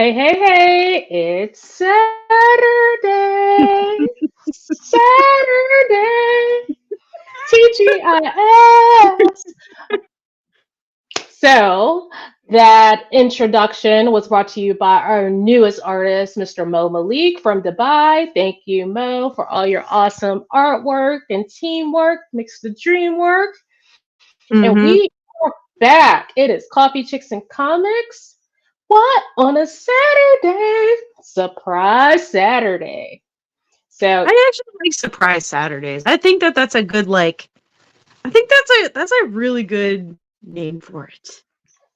Hey, hey, hey, it's Saturday. Saturday. TGIS. So, that introduction was brought to you by our newest artist, Mr. Mo Malik from Dubai. Thank you, Mo, for all your awesome artwork and teamwork. Makes the dream work. And we Mm-hmm. are back. It is Coffee, Chicks, and Comics. What? On a Saturday? Surprise Saturday. So, I actually like surprise Saturdays. I think that that's a good I think that's a really good name for it.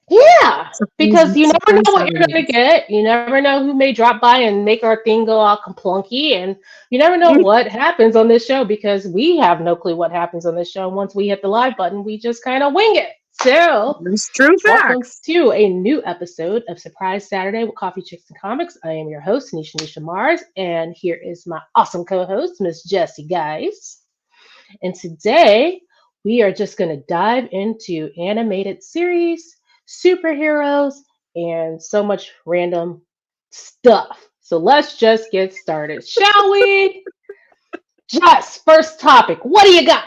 yeah, Surprise, because you never surprise know what you're going to Saturdays. get. You never know who may drop by and make our thing go all complunky. And you never know what happens on this show because we have no clue what happens on this show. Once we hit the live button, we just kind of wing it. So, There's true welcome facts. to a new episode of Surprise Saturday with Coffee, Chicks, and Comics. I am your host, Nisha Mars, and here is my awesome co host, Miss Jessie Guys. And today, we are just going to dive into animated series, superheroes, and so much random stuff. So let's just get started, shall we? Just first topic. What do you got?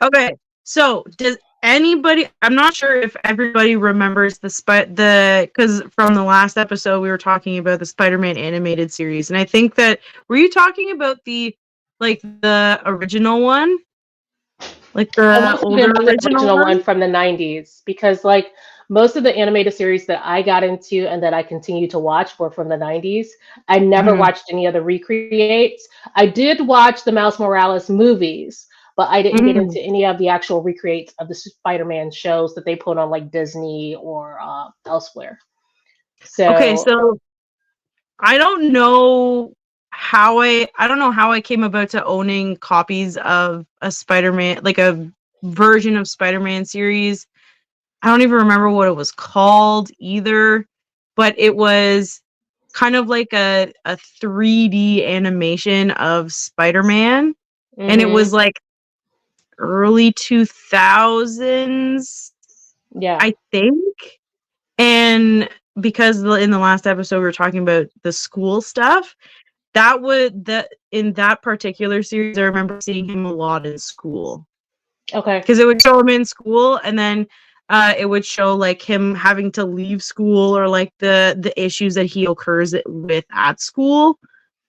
Okay, so does anybody? I'm not sure if everybody remembers the because from the last episode we were talking about the Spider-Man animated series, and I think that were you talking about the original one, like I the was talking older about the original original one one? from the 90s because, like, most of the animated series that I got into and that I continue to watch were from the 90s. I never Mm-hmm. watched any of the recreates. I did watch the Miles Morales movies, but I didn't get Mm-hmm. into any of the actual recreates of the Spider Man shows that they put on, like, Disney or elsewhere. Okay, So, so I don't know I don't know how I came about to owning copies of a Spider-Man, like a version of Spider-Man series. I don't even remember what it was called either, but it was kind of like a 3D animation of Spider-Man, and it was hmm, like early 2000s, yeah. I think. And because in the last episode we were talking about the school stuff, that in that particular series, I remember seeing him a lot in school Okay. because it would show him in school, and then it would show like him having to leave school or like the issues that he occurs with at school,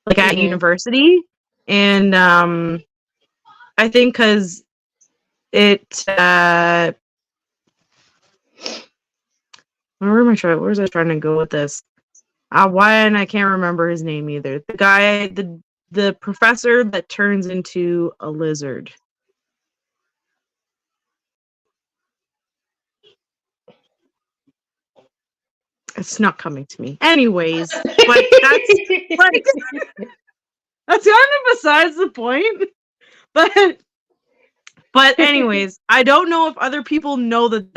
like at Hmm. university, and I think because it where was I trying to go with this? Why and I can't remember his name either. The guy, the professor that turns into a lizard. It's not coming to me. Anyways, but like that's kind of besides the point. But anyways, I don't know if other people know that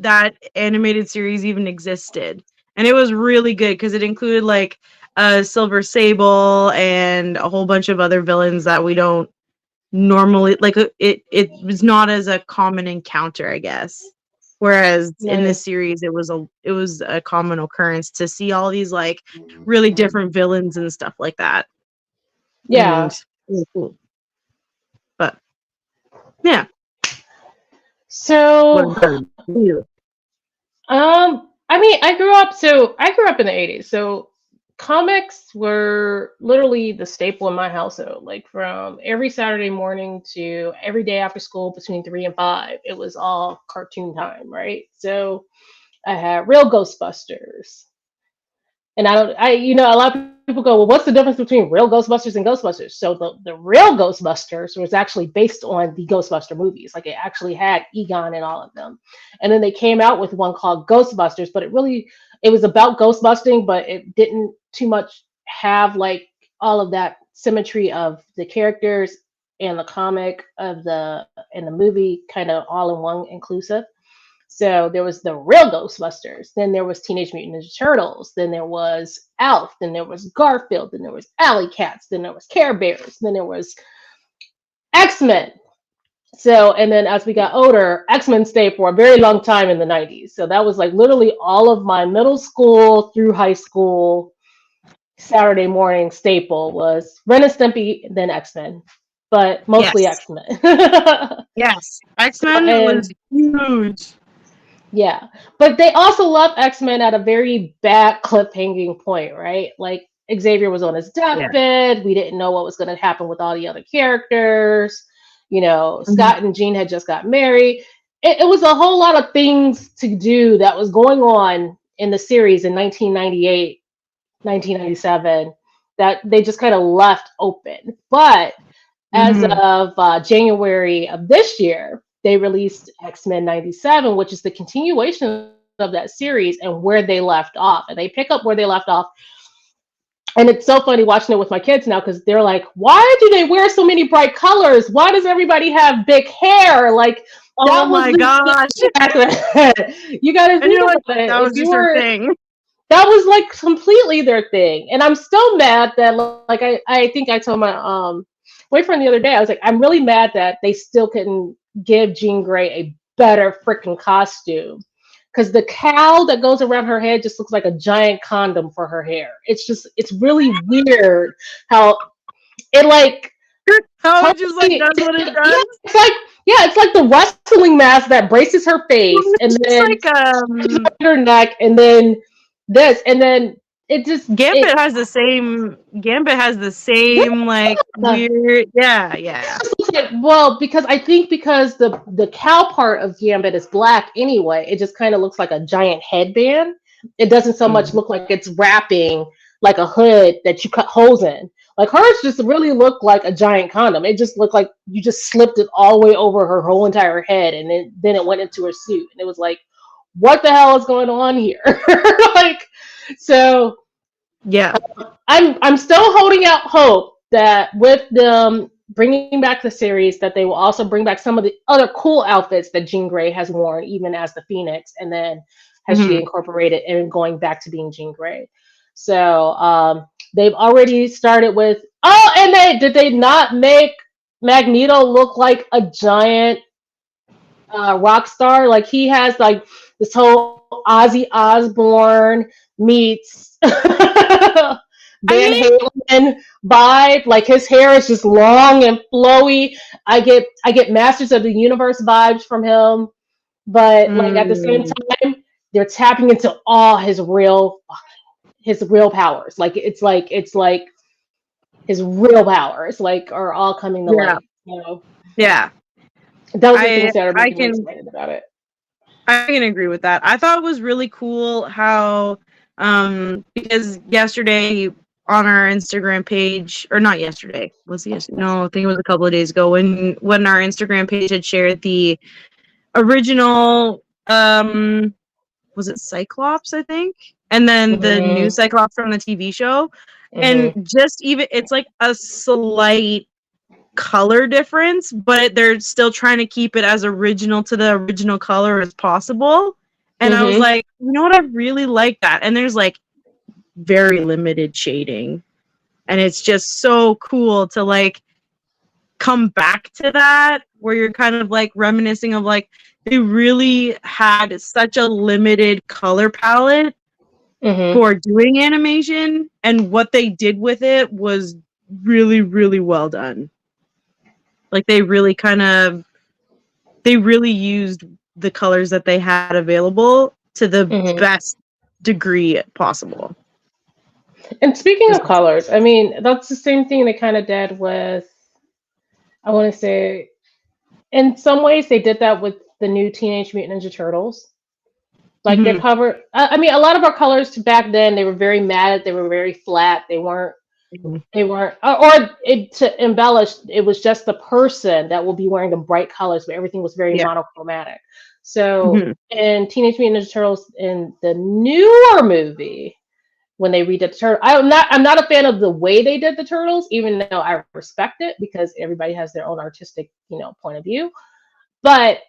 that animated series even existed. And it was really good because it included like Silver Sable and a whole bunch of other villains that we don't normally like it was not as a common encounter, I guess. Whereas in this Nice. series it was a common occurrence to see all these like really different villains and stuff like that. Yeah. And cool. But yeah, what So, about you? I mean, I grew up in the 80s. So comics were literally the staple in my household. Like from every Saturday morning to every day after school between 3 and 5, it was all cartoon time, right? So I had real Ghostbusters. And I don't, I, you know, a lot of people go, well, what's the difference between real Ghostbusters and Ghostbusters? So the real Ghostbusters was actually based on the Ghostbuster movies. Like it actually had Egon in all of them. And then they came out with one called Ghostbusters, but it was about ghostbusting, but it didn't too much have like all of that symmetry of the characters and the comic of the and the movie kind of all in one inclusive. So there was the real Ghostbusters. Then there was Teenage Mutant Ninja Turtles. Then there was Alf. Then there was Garfield. Then there was Alley Cats. Then there was Care Bears. Then there was X Men. So, and then as we got older, X-Men stayed for a very long time in the 90s. So that was like literally all of my middle school through high school Saturday morning staple was Ren and Stimpy, then X-Men, but mostly Yes. X-Men. Yes. So, X-Men was and huge. yeah, but they also left X-Men at a very bad cliffhanging point, right? Like Xavier was on his Yeah. deathbed. We didn't know what was going to happen with all the other characters. Mhm. Scott and Jean had just got married. It was a whole lot of things to do that was going on in the series in 1998, 1997 that they just kind of left open. But as Mhm. of January of this year, they released X Men 97, which is the continuation of that series and where they left off. And they pick up where they left off. And it's so funny watching it with my kids now because they're like, why do they wear so many bright colors? Why does everybody have big hair? Like, Oh that was my the gosh. you got to And think you're like, about it. that If was you just her were thing. that was like completely their thing. And I'm still mad that like I think I told my boyfriend the other day, I was like, I'm really mad that they still couldn't give Jean Grey a better freaking costume. Because the cowl that goes around her head just looks like a giant condom for her hair. It's really weird how it like How it just like totally, does what it yeah, does. it's like, yeah, it's like the wrestling mask that braces her Well, face and it's just then like her neck and then this and then it just it Gambit has the yeah. same like weird, yeah. Well, because I think because the cow part of Gambit is black anyway, it just kind of looks like a giant headband. It doesn't so much Mm. look like it's wrapping like a hood that you cut holes in. Like hers just really looked like a giant condom. It just looked like you just slipped it all the way over her whole entire head, and then it went into her suit, and it was like, what the hell is going on here? Like, so Yeah. I'm still holding out hope that with them bringing back the series, that they will also bring back some of the other cool outfits that Jean Grey has worn, even as the Phoenix, and then has she Hmm. incorporated and going back to being Jean Grey. So they've already started with and they not make Magneto look like a giant rock star? Like he has like this whole Ozzy Osbourne meets Van I mean, Halen vibe. Like his hair is just long and flowy. I get Masters of the Universe vibes from him, but like at the same mm, time, they're tapping into all his real powers. Like it's like his real powers like are all coming to yeah, light. yeah. Those are I things that are I making me can excited about it. I can agree with that. I thought it was really cool how because yesterday on our Instagram page, or not yesterday, was it yesterday? No, I think it was a couple of days ago when our Instagram page had shared the original was it Cyclops, I think? And then the new Hmm. Cyclops from the TV show. And Hmm. just even it's like a slight color difference, but they're still trying to keep it as original to the original color as possible. And I was Hmm. like, you know what, I really like that. And there's like very limited shading. And it's just so cool to like come back to that where you're kind of like reminiscing of like they really had such a limited color palette Hmm. for doing animation, and what they did with it was really really well done. Like they really used the colors that they had available to the Hmm. best degree possible. And speaking of colors, I mean, that's the same thing they kind of did with, I want to say, in some ways, they did that with the new Teenage Mutant Ninja Turtles. Like their Hmm. cover, I mean, a lot of our colors back then, they were very matte, they were very flat, they weren't, to embellish, it was just the person that will be wearing the bright colors, but everything was very Yeah. monochromatic. So Hmm. in Teenage Mutant Ninja Turtles, in the newer movie, when they redid the turtle, I'm not a fan of the way they did the turtles, even though I respect it because everybody has their own artistic, point of view. But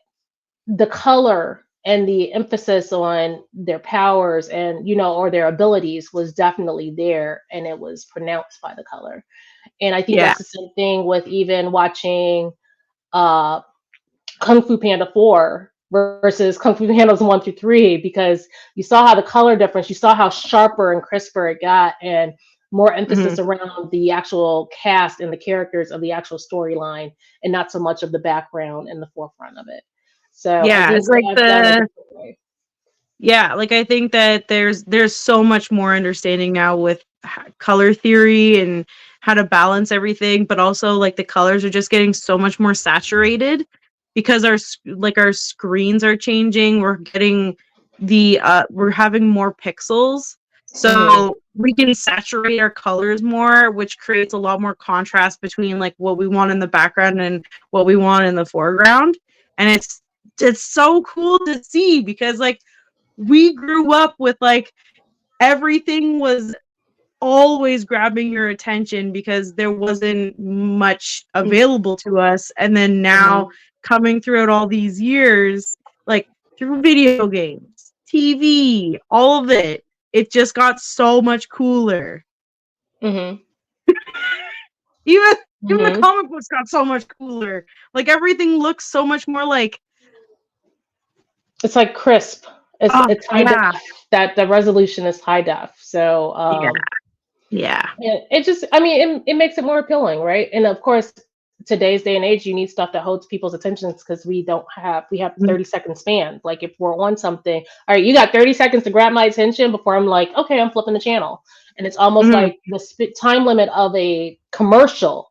the color and the emphasis on their powers and or their abilities was definitely there, and it was pronounced by the color. And I think Yeah. that's the same thing with even watching uh Kung Fu Panda 4 versus Kung Fu Pandas 1 through 3, because you saw how the color difference, you saw how sharper and crisper it got, and more Hmm. emphasis around the actual cast and the characters of the actual storyline, and not so much of the background and the forefront of it. So I Yeah, think it's like they have done a different way. yeah, like I think that there's so much more understanding now with color theory and how to balance everything, but also like the colors are just getting so much more saturated because our screens are changing. We're getting we're having more pixels. Hmm. So we can saturate our colors more, which creates a lot more contrast between like what we want in the background and what we want in the foreground. And it's so cool to see because like we grew up with like everything was always grabbing your attention because there wasn't much available to us, and then now Hmm. coming throughout all these years, like through video games, TV, all of it, it just got so much cooler. Hmm. even even the Hmm. comic books got so much cooler. Like everything looks so much more like It's like crisp. oh It's high def. yeah, That the resolution is high def. So yeah, yeah. it just, I mean, it makes it more appealing, right? And of course, today's day and age, you need stuff that holds people's attentions, because we have Mhm. 30-second spans. Like if we're on something, all right, you got 30 seconds to grab my attention before I'm like, okay, I'm flipping the channel. And it's almost Mhm. like the time limit of a commercial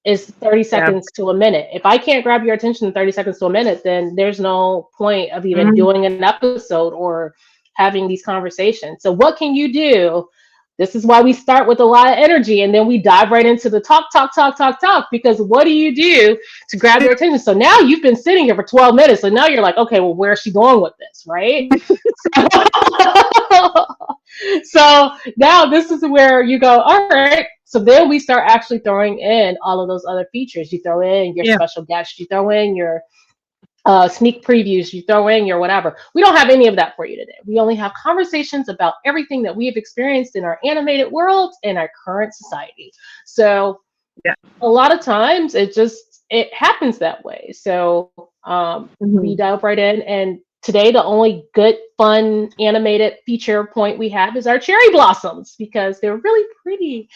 is 30 Yeah. seconds to a minute. If I can't grab your attention in 30 seconds to a minute, then there's no point of even Mhm. doing an episode or having these conversations. So, what can you do? This is why we start with a lot of energy, and then we dive right into the talk, talk, talk, talk, talk. Because what do you do to grab their attention? So now you've been sitting here for 12 minutes. So now you're like, okay, well, where's she going with this? Right. So now this is where you go, all right. So then we start actually throwing in all of those other features. You throw in your Yeah. special guests, you throw in your sneak previews, you throw in your whatever. We don't have any of that for you today. We only have conversations about everything that we have experienced in our animated world and our current society. So Yeah. a lot of times it happens that way. So we Mhm. dive right in, and today the only good fun animated feature point we have is our cherry blossoms, because they're really pretty,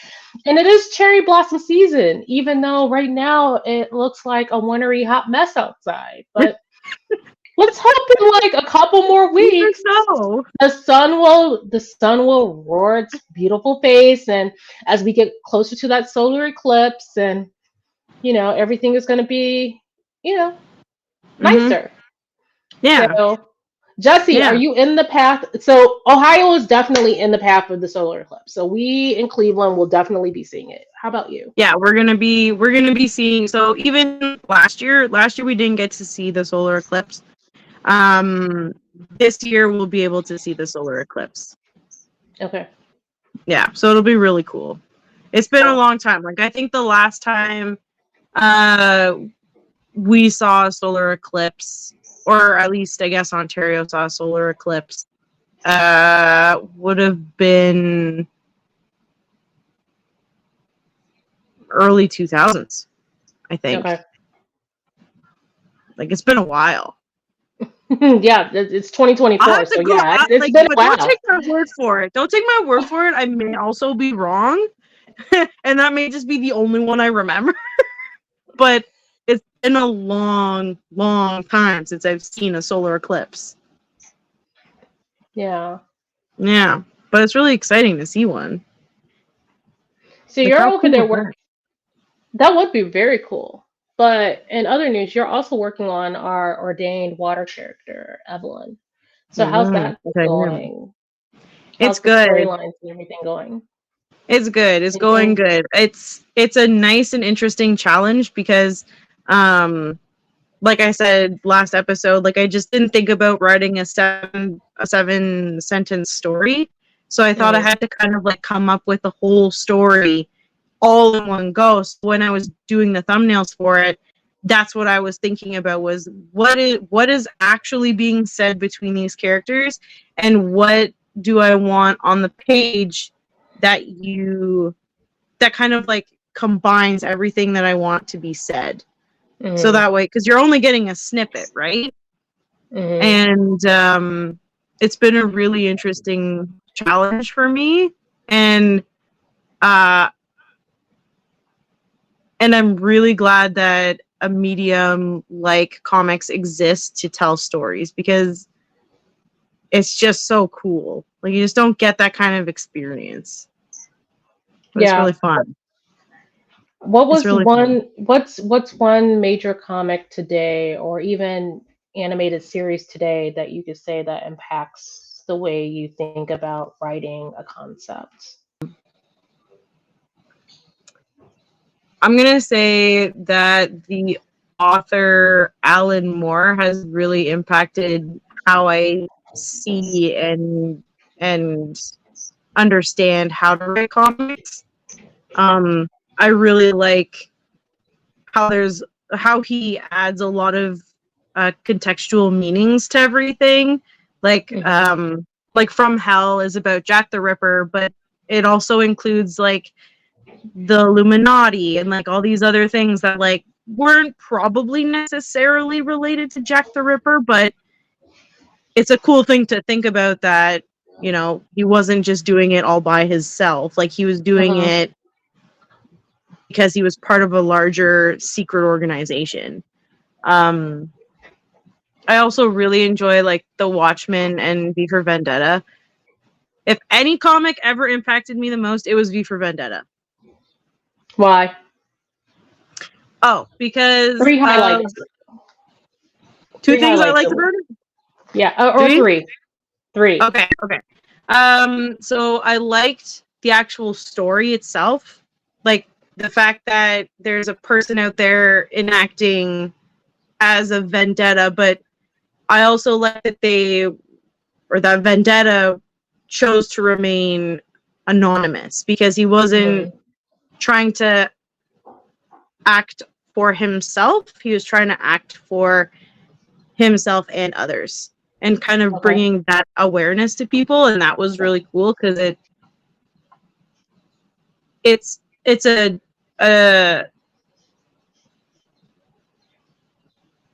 and it is cherry blossom season, even though right now it looks like a wintry hot mess outside. But let's hope in like a couple more Even weeks so. the sun will roar its beautiful face, and as we get closer to that solar eclipse, and everything is going to be, you know, Mhm. nicer. Yeah. So, Jesse, are Yeah. you in the path? So, Ohio is definitely in the path of the solar eclipse. So, we in Cleveland will definitely be seeing it. How about you? Yeah, we're gonna be seeing so even last year we didn't get to see the solar eclipse. Um this year we'll be able to see the solar eclipse. Okay. Yeah, so it'll be really cool. It's been a Cool. long time. Like I think the last time uh we saw a solar eclipse, or at least I guess Ontario saw a solar eclipse, would have been early 2000s, I think. Okay. Like it's been a while. Yeah, it's I'll 2024. have So, to go. yeah, it's Like, been a but don't while. take my word for it. Don't take my word for it. I may also be wrong, and that may just be the only one I remember. But it's been a long, long time since I've seen a solar eclipse. Yeah. Yeah, but it's really exciting to see one. So, Like, you're how over cool there is that? That would be very cool. But in other news, you're also working on our ordained water character, Evelyn. So how's that Yes, I am. going? It's How's the good. storylines and everything going? It's good. It's going Anything? good. It's a nice and interesting challenge because, um, like I said last episode, like I just didn't think about writing a seven sentence story. So I thought I Hmm. had to kind of like come up with a whole story all in one go. So when I was doing the thumbnails for it, that's what I was thinking about was what is actually being said between these characters, and what do I want on the page that you that kind of like combines everything that I want to be said. So Mhm. that way, because you're only getting a snippet, right? Mhm. And it's been a really interesting challenge for me. And uh, and I'm really glad that a medium like comics exists to tell stories, because it's just so cool. Like, you just don't get that kind of experience. But it's really Yeah. fun. What It's was really fun. what's one major comic today or even animated series today that you could say that impacts the way you think about writing a concept? I'm gonna say that the author Alan Moore has really impacted how I see and understand how to write comics. Um, I really like how there's how he adds a lot of contextual meanings to everything. Like Mhm. um, like From Hell is about Jack the Ripper, but it also includes like the Illuminati and like all these other things that like weren't probably necessarily related to Jack the Ripper, but it's a cool thing to think about that, he wasn't just doing it all by himself. Like, he was doing Mhm. it because he was part of a larger secret organization. Um, I also really enjoy like The Watchmen and V for Vendetta. If any comic ever impacted me the most, it was V for Vendetta. Why? Oh, because Three of highlights. two Three things I highlights. liked about it. Yeah, or Three? three. Three. Okay, okay. So I liked the actual story itself. Like, the fact that there's a person out there enacting as a vendetta, but I also like that that vendetta chose to remain anonymous, because he wasn't Mhm. trying to act for himself. He was trying to act for himself and others, and kind of Okay. bringing that awareness to people. And that was really cool, because it's a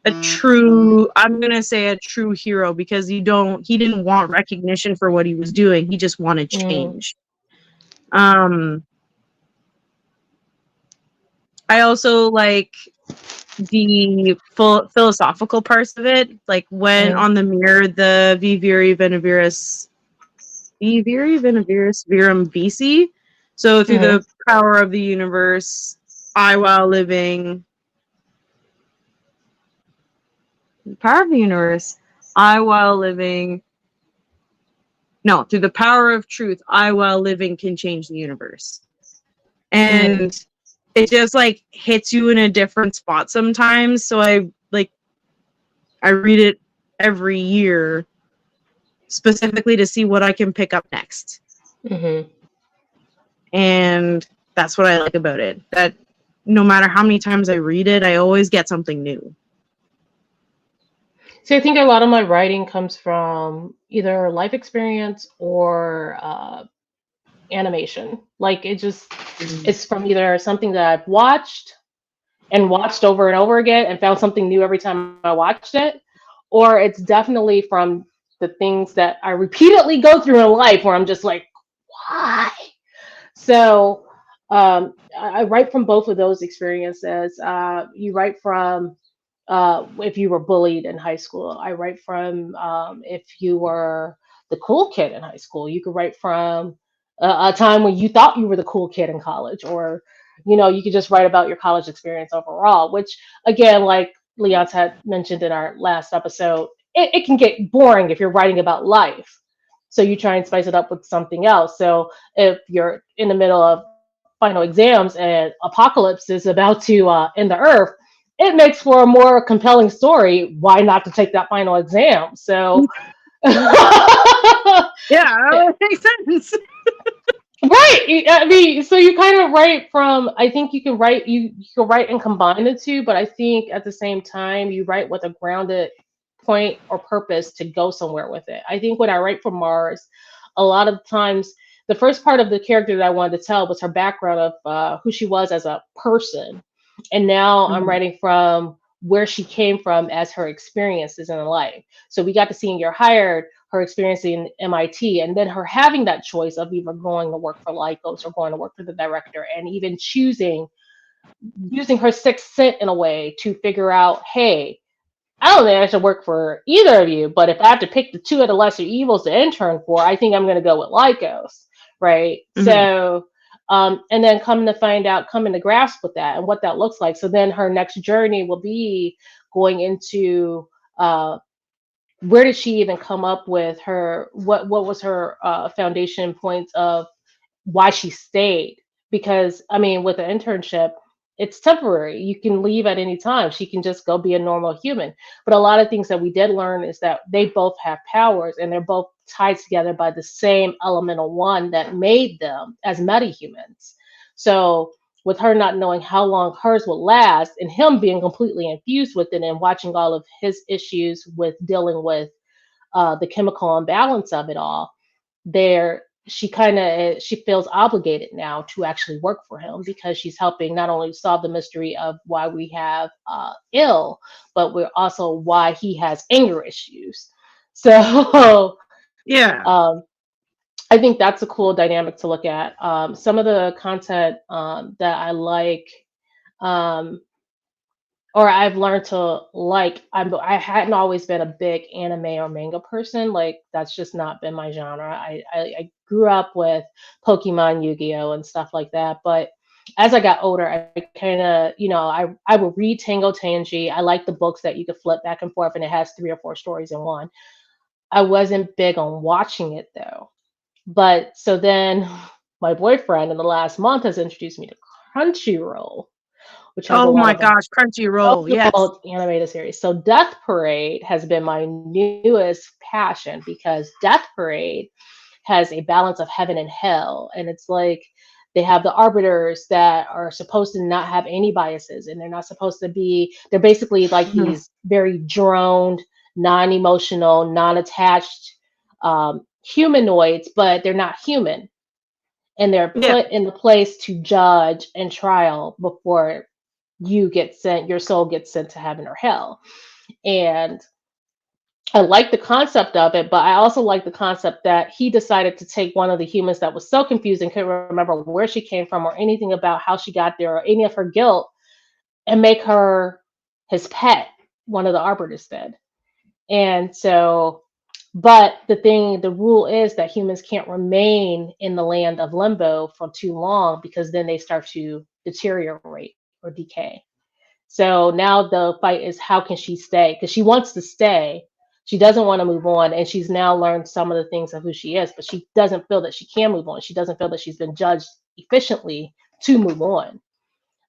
a true, I'm gonna say a true hero, because he didn't want recognition for what he was doing. He just wanted Mhm. change. um I also like the full philosophical parts of it, like when Mhm. on the mirror, the Viviri Venevirus Virum Vici. So through Mhm. the power of the universe, I while living power of the universe, I while living no, through the power of truth, I while living can change the universe. Mhm. And it just like hits you in a different spot sometimes. So I read it every year, specifically to see what I can pick up next. Mhm. And that's what I like about it. That no matter how many times I read it, I always get something new. So I think a lot of my writing comes from either life experience or animation. Like it just Mm. it's from either something that I've watched and watched over and over again and found something new every time I watched it, or it's definitely from the things that I repeatedly go through in life where I'm just like, why? So I write from both of those experiences. You write from if you were bullied in high school. I write from if you were the cool kid in high school. You could write from a time when you thought you were the cool kid in college, or you could just write about your college experience overall. Which again, like Leon's had mentioned in our last episode, it can get boring if you're writing about life. So you try and spice it up with something else. So if you're in the middle of final exams and apocalypse is about to end the earth, it makes for a more compelling story. Why not to take that final exam? So, right. Yeah, that makes sense. I mean, so you kind of write from. I think you can write and combine the two, but I think at the same time you write with a grounded point or purpose to go somewhere with it. I think when I write for Mars, a lot of times the first part of the character that I wanted to tell was her background of who she was as a person. And now I'm Mhm. writing from where she came from as her experiences in life. So we got to see in You're Hired her experience in MIT, and then her having that choice of either going to work for Lycos or going to work for the director, and even choosing using her sixth sense in a way to figure out, hey, I don't think I should work for either of you, but if I have to pick the two of the lesser evils to intern for, I think I'm going to go with Lycos, right? Mhm. So, and then coming to find out, coming to grasp with that and what that looks like. So then her next journey will be going into where did she even come up with her, what was her foundation points of why she stayed. Because I mean, with an internship, it's temporary. You can leave at any time. She can just go be a normal human. But a lot of things that we did learn is that they both have powers and they're both tied together by the same elemental one that made them as metahumans. So with her not knowing how long hers will last and him being completely infused with it and watching all of his issues with dealing with the chemical imbalance of it all, there she feels obligated now to actually work for him because she's helping not only solve the mystery of why we have ill, but we're also why he has anger issues. So Yeah. um, I think that's a cool dynamic to look at. Some of the content that I like, um, or I've learned to like. I hadn't always been a big anime or manga person. Like that's just not been my genre. I grew up with Pokemon, Yu-Gi-Oh, and stuff like that. But as I got older, I kind of, I would read Tango Tanji. I like the books that you could flip back and forth, and it has three or four stories in one. I wasn't big on watching it though. But so then my boyfriend in the last month has introduced me to Crunchyroll, which has a Oh lot my of gosh, Crunchyroll. Yes. adult animated series. So Death Parade has been my newest passion because Death Parade has a balance of heaven and hell. And it's like they have the arbiters that are supposed to not have any biases and they're not supposed to be, they're basically like Mhm. these very droned, non emotional, non attached humanoids, but they're not human. And they're Yeah. put in the place to judge and trial before your soul gets sent to heaven or hell. And I like the concept of it, but I also like the concept that he decided to take one of the humans that was so confused and couldn't remember where she came from or anything about how she got there or any of her guilt and make her his pet, one of the arbiters did. And so, but the rule is that humans can't remain in the land of limbo for too long because then they start to deteriorate or decay. So now the fight is how can she stay? Because she wants to stay. She doesn't want to move on. And she's now learned some of the things of who she is, but she doesn't feel that she can move on. She doesn't feel that she's been judged efficiently to move on.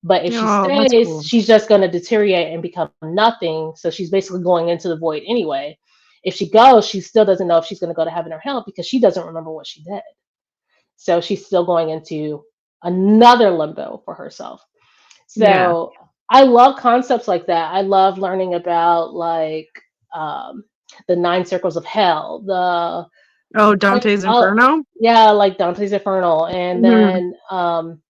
But if she Oh, that's stays, cool. she's just going to deteriorate and become nothing. So she's basically going into the void anyway. If she goes, she still doesn't know if she's going to go to heaven or hell because she doesn't remember what she did. So she's still going into another limbo for herself. Yeah. So I love concepts like that. I love learning about like um, the nine circles of hell, Oh, like Dante's Inferno? yeah, like Dante's Infernal, and Mhm. then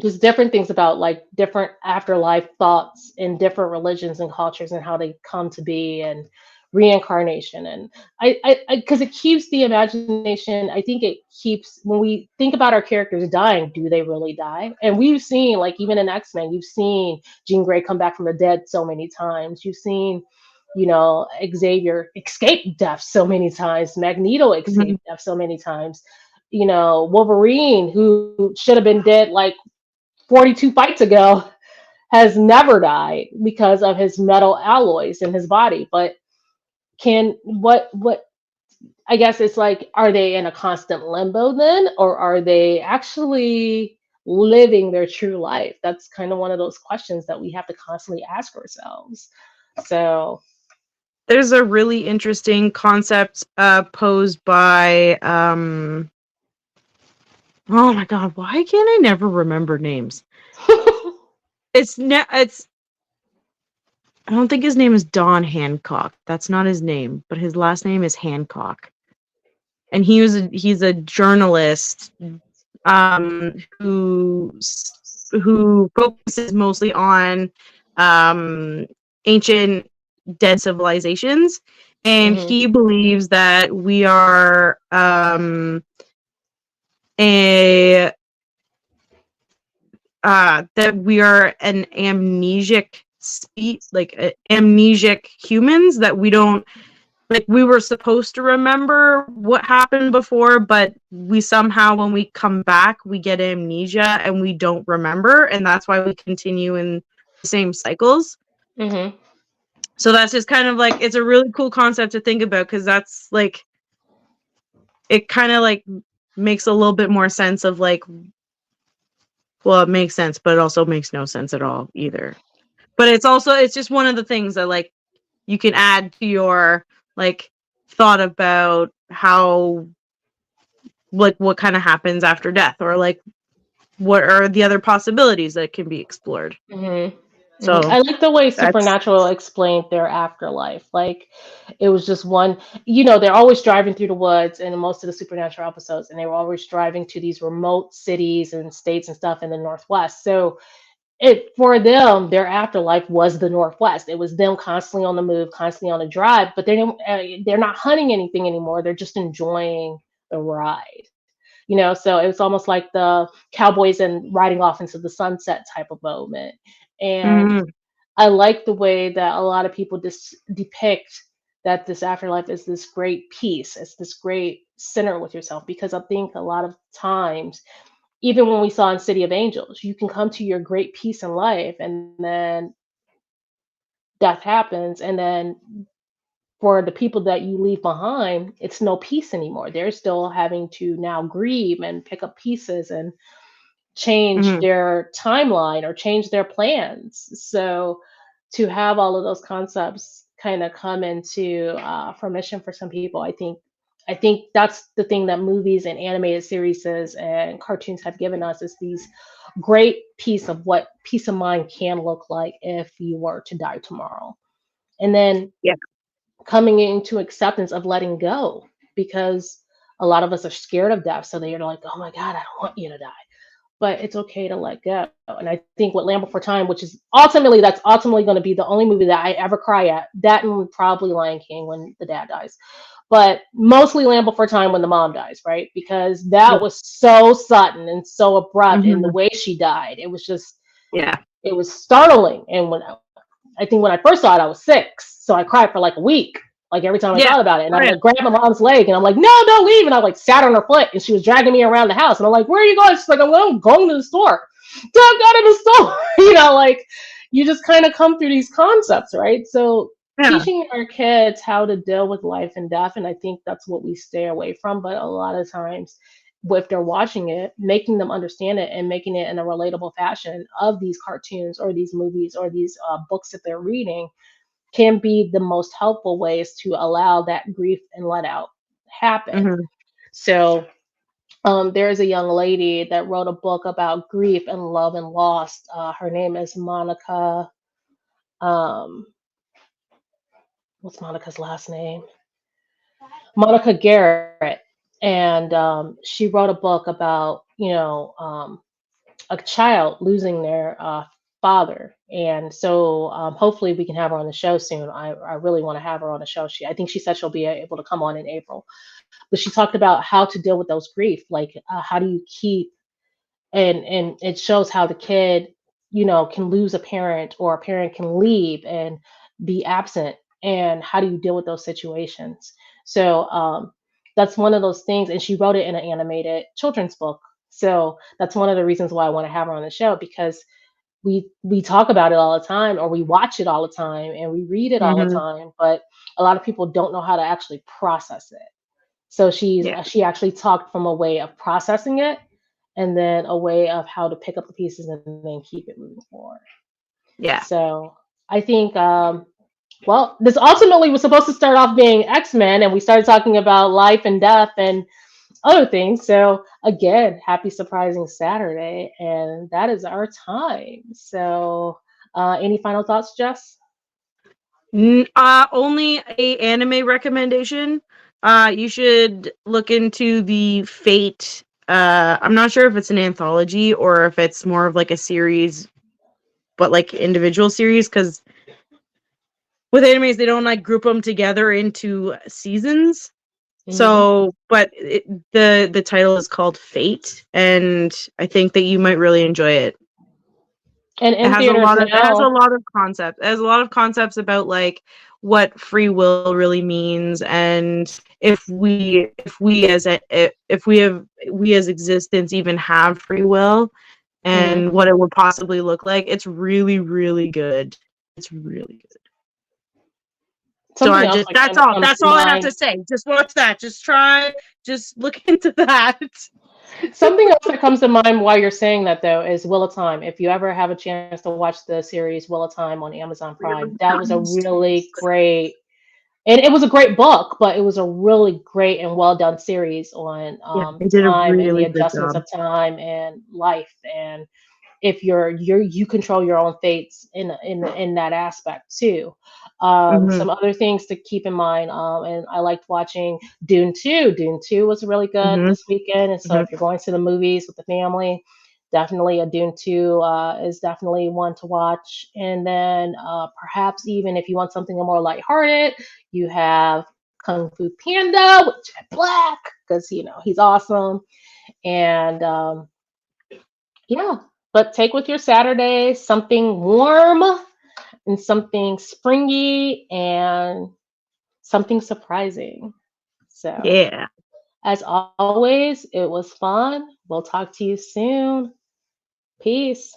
just different things about like different afterlife thoughts in different religions and cultures and how they come to be and reincarnation and because it keeps the imagination. I think it keeps when we think about our characters dying, do they really die? And we've seen like even in X-Men, you've seen Jean Grey come back from the dead so many times. You've seen, Xavier escape death so many times, Magneto Mhm. escape death so many times, Wolverine, who should have been dead like 42 fights ago, has never died because of his metal alloys in his body. But can what I guess it's like, are they in a constant limbo then, or are they actually living their true life? That's kind of one of those questions that we have to constantly ask ourselves. So, There's a really interesting concept posed by oh my god, why can't I never remember names? It's I don't think his name is Don Hancock. That's not his name, but his last name is Hancock. And he's a journalist who who focuses mostly on um, ancient dead civilizations, and Mhm. he believes that we are a that we are an amnesic like amnesic humans, that we don't, like, we were supposed to remember what happened before, but we somehow, when we come back, we get amnesia and we don't remember, and that's why we continue in the same cycles. Mhm. So that's just kind of like, it's a really cool concept to think about, because that's like, it kind of like makes a little bit more sense of like, well, it makes sense, but it also makes no sense at all either. But it's also, it's just one of the things that like you can add to your like thought about how, like, what kind of happens after death, or like what are the other possibilities that can be explored. Mhm. Mhm. So I like the way that's Supernatural explained their afterlife. Like, it was just one, they're always driving through the woods in most of the Supernatural episodes, and they were always driving to these remote cities and states and stuff in the Northwest. So it for them, their afterlife was the Northwest. It was them constantly on the move, constantly on the drive, but they're not hunting anything anymore. They're just enjoying the ride. So it was almost like the cowboys and riding off into the sunset type of moment. And mm, I like the way that a lot of people depict that this afterlife is this great peace. It's this great center with yourself, because I think a lot of times, even when we saw in City of Angels, you can come to your great peace in life, and then death happens, and then for the people that you leave behind, it's no peace anymore. They're still having to now grieve and pick up pieces and change mm, their timeline or change their plans. So to have all of those concepts kind of come into fruition for some people, I think that's the thing that movies and animated series and cartoons have given us, is these great piece of what peace of mind can look like if you were to die tomorrow. And then yeah. coming into acceptance of letting go, because a lot of us are scared of death. So they're like, oh my God, I don't want you to die, but it's okay to let go. And I think with Land Before Time, which is that's ultimately going to be the only movie that I ever cry at, that and probably Lion King when the dad dies, but mostly Land Before Time when the mom dies, right? Because that Yeah. was so sudden and so abrupt in the Hmm. way she died. It was just, Yeah. it was startling. And I think when I first saw it, I was 6, so I cried for like a week. Like every time I Yeah. thought about it, and Oh I'm yeah. like grabbing my mom's leg, and I'm like, "No, don't leave!" And I like sat on her foot, and she was dragging me around the house, and I'm like, "Where are you going?" She's like, I'm going to the store." Don't go to the store. Like you just kind of come through these concepts, right? So Yeah. teaching our kids how to deal with life and death, and I think that's what we stay away from. But a lot of times, if they're watching it, making them understand it and making it in a relatable fashion of these cartoons or these movies or these books that they're reading can be the most helpful ways to allow that grief and let out happen. Hmm. So there's a young lady that wrote a book about grief and love and loss. Her name is Monica. Um, what's Monica's last name? Monica Garrett. And she wrote a book about, a child losing their father. And so hopefully we can have her on the show soon. I really want to have her on the show. I think she said she'll be able to come on in April. But she talked about how to deal with those grief. Like, how do you keep, and it shows how the kid, can lose a parent, or a parent can leave and be absent, and how do you deal with those situations. So that's one of those things, and she wrote it in an animated children's book. So that's one of the reasons why I want to have her on the show, because we talk about it all the time, or we watch it all the time, and we read it all the Hmm. time, but a lot of people don't know how to actually process it. So Yeah. she actually talked from a way of processing it, and then a way of how to pick up the pieces and then keep it moving forward. Yeah. So I think, well, this ultimately was supposed to start off being X-Men, and we started talking about life and death and other things. So again, happy surprising Saturday, and that is our time. So any final thoughts, Jess? Only a anime recommendation. You should look into the Fate I'm not sure if it's an anthology or if it's more of like a series, but like individual series, because with animes they don't like group them together into seasons. Hmm. So, but the title is called Fate, and I think that you might really enjoy it. And It in has a theaters lot of now. concepts. It has a lot of concepts about like what free will really means, and if we as existence even have free will, Mhm. and what it would possibly look like. It's really, really good. It's really good. So Something else that kind of comes that's to all I have to mind. say. Just watch that. Just look into that. Something else that comes to mind while you're saying that though is Wheel of Time. If you ever have a chance to watch the series Wheel of Time on Amazon Prime, Really that was a nice. really great, and it was a great book, but it was a really great and well done series on Yeah, they did a time and the really good adjustments job. of time and life, and if you control your own fates in that aspect too. Mhm. Some other things to keep in mind, and I liked watching Dune 2. Dune 2 was really good Mhm. this weekend, and so Mhm. if you're going to the movies with the family, definitely a Dune 2 is definitely one to watch. And then perhaps even if you want something more lighthearted, you have Kung Fu Panda with Jet Black, because he's awesome. And yeah, but take with your Saturday something warm and something springy and something surprising. So, Yeah. as always, it was fun. We'll talk to you soon. Peace.